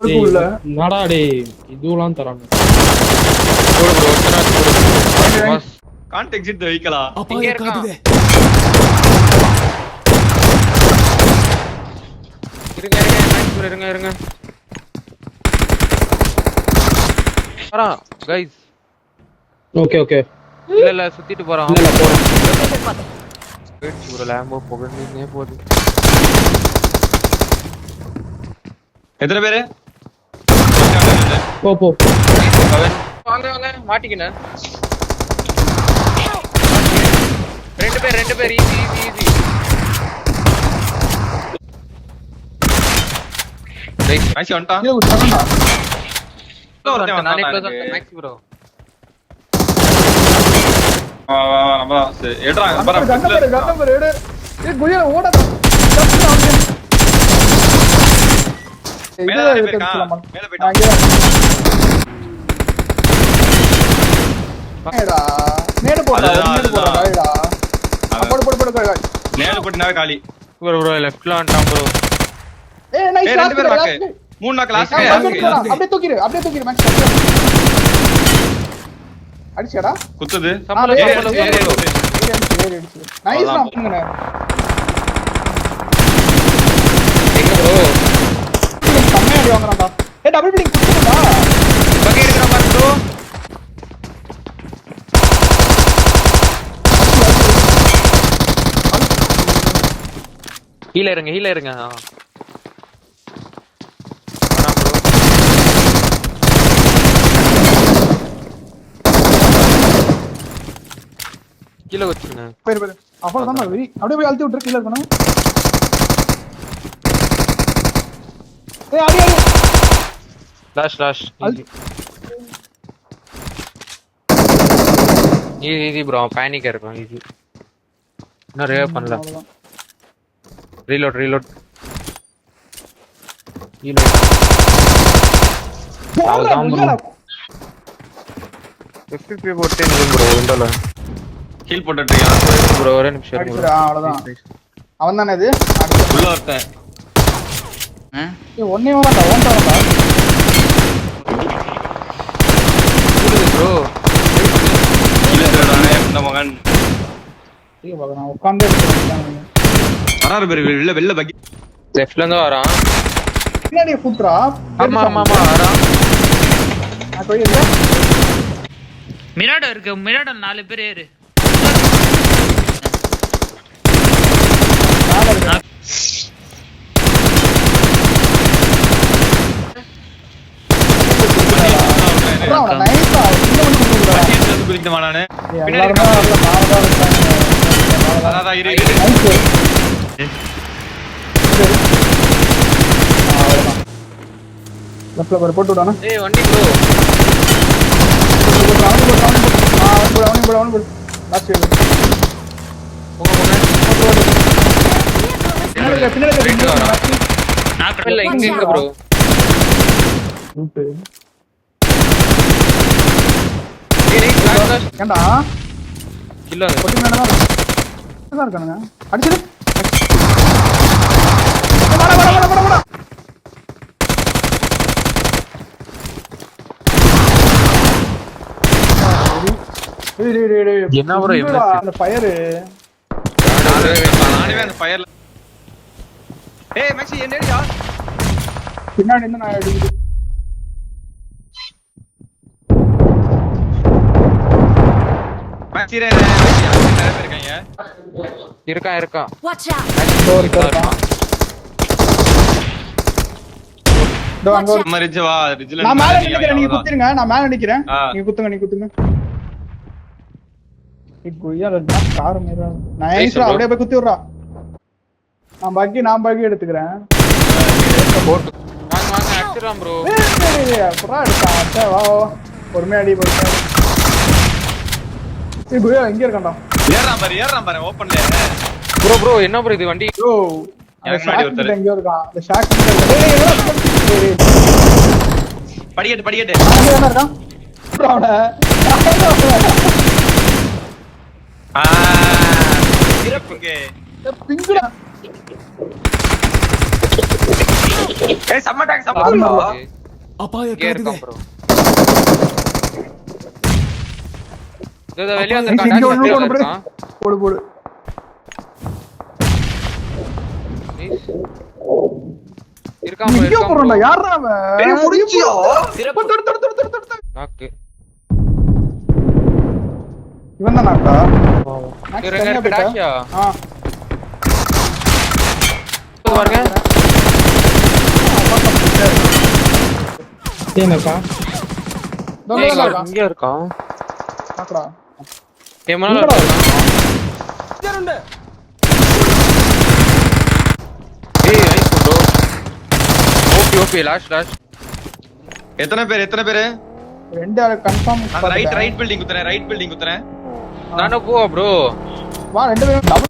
இருக்குல்ல என்னடா டேய் இதுலாம் தராங்க கான்ட் எக்ஸிட் வெஹிக்கிளா இங்க இருக்கான் இருங்க வரா गाइस ஓகே ஓகே இல்ல சுத்திட்டு போறான் இல்ல போறேன் ஒரு லாம்போ புகழ்ந்தே போகுது எத்தனை பேரு போ போ வாங்க மாட்டிக்கினே ரெண்டு பேர் ஈஸி மேக்ஸி வந்துட்டான் ஏய் உட்கார்ந்தா நானே க்ளோஸ் மேக்ஸ் ப்ரோ வா நம்ம ஏட்றா கட்டம்பர் எடு ஏய் குயில ஓடாத மேல போயிட்டான் மேல போயிட்டான் ஏடா நேடு போடா கைடா போடு கை நேல போட்டுனாவே காலி ப்ரோ லெஃப்ட்ல வந்துட்டான் ப்ரோ ஏய் நைஸ் ரெண்டு பேர் நாக்கு மூணு நாக்கு லாஸ்ட் அப்படியே தூக்கிரு மேக்ஸ் அடிச்சடா குத்துது நைஸ் பண்ணுங்க எங்க ப்ரோ செம்மையா அடி வாங்குறான்டா ஏய் டபுள் பிளிங் குத்துடா பக்கே எடுக்கற பாரு ப்ரோ ஹீல இருங்க வரான் ப்ரோ கீழ வச்சுங்க பேர் அவ்வளவுதான் அப்படியே போய் அழுத்தி விட்டுரு கீழ இருக்கணும் ஏய் அடி லாஷ் ஈஸி ப்ரோ பேனிக்கா இருக்கும் ஈஸி இன்னும் ரிவைவ் பண்ணல ரீலோட் அவ்வளவுதான் ப்ரோ எஃபிபி போட்டு ப்ரோ விண்டோல ஹீல் போட்டுட்டு இருக்கான் ப்ரோ ஒரே நிமிஷம் இருங்க அடிச்சுடா அவ்வளவுதான் அவன் தானே இது உள்ள ஒருத்தன் ஏய் ஒண்ணே வரடா ஓன்டா ப்ரோ கீழ இருக்கறானே இந்த மகன் ஏய் பாக்க நான் உட்கார்ந்தே இருக்கேன் வராரு பேரு வெளில பக்கி லெஃப்ட்ல இருந்து வரான் பின்னாடி ஃபுட்ரா ஆமா வரான் நான் போய் இல்ல மிராடோ இருக்கு மிராடோ 4 பேர் ஏறு நைஸா இன்னும் குளிக்கமா நானு பின்னாடி மாவதா இருக்காங்க அதான் இரு லெஃப்ட்ல போய் போட்டு விடானே ஏய் வண்டி ப்ரோ அவன் லாஸ்ட் பின்னாடி இல்ல இங்க ப்ரோ ஏண்டா இல்ல கொட்டி மேலதான் இருக்கானுங்க அடிச்சிடு வட என்ன ப்ரோ அந்த ஃபயர் நானே அந்த ஃபயர்ல ஏய் மேக்ஸி என்னடியா பின்னாடி இருந்து நான் அடிக்குது மேக்ஸி நிறைய பேர் இருக்காங்க இருக்கான் Watch out! நம்ம ரிட்ஜ் வா ரிட்ஜ்ல நான் மேல நிக்கிறேன் நீங்க குத்துங்க நான் மேல நிக்கிறேன் ஆ. நீங்க குத்துங்க குய்யா கார் மேல நைஸ்ரா அப்படியே போய் குத்தி விடுறா நான் பக்கி எடுத்துக்கிறேன் போட்டு வாங்க அடிச்சிராம் ப்ரோ புறா எடுத்தா வா பொறுமையா அடி குய்யா எங்க இருக்கான்டா ஏறான் பாரு ஓபன்ல ப்ரோ என்ன ப்ரோ இது வண்டி ப்ரோ எனக்கு முன்னாடி ஒருத்தர். எங்க இருக்கான் அந்த ஷாக் படிக்கட்டு இருக்கான் ப்ரோ அவன சிறப்புங்க பிங்குடா ஏய் செம்ம டாக் செம்ம ஆமா. bro. இங்கே இருக்கான் ப்ரோ. இதோ வெளிய வந்திருக்கான். இங்க டாக்ஸ் ஒண்ணு வெளிய போடு வந்திருக்கான். போடு போடு Nice. இருக்கான் ப்ரோ. இங்க இருக்கான் போறடா bro. யாரா அவன் ஏய் முடிச்சியோ சிறப்பு. நாக்கு. இவன் தான் நாக்கா இருங்க இருங்க டாக்ஸா. ஆ பாருங்க. ಏನಕ್ಕ இங்க இருக்கான். நாக்கடா ஏய் மணல இருக்கான். ஏய் நைஸ் ப்ரோ. OP last. எத்தனை பேர் ரெண்டு கன்ஃபார்ம் அந்த ரைட் பில்டிங் குத்துறேன் நானோ போவா ப்ரோ. வா ரெண்டு பேரும் டபுள்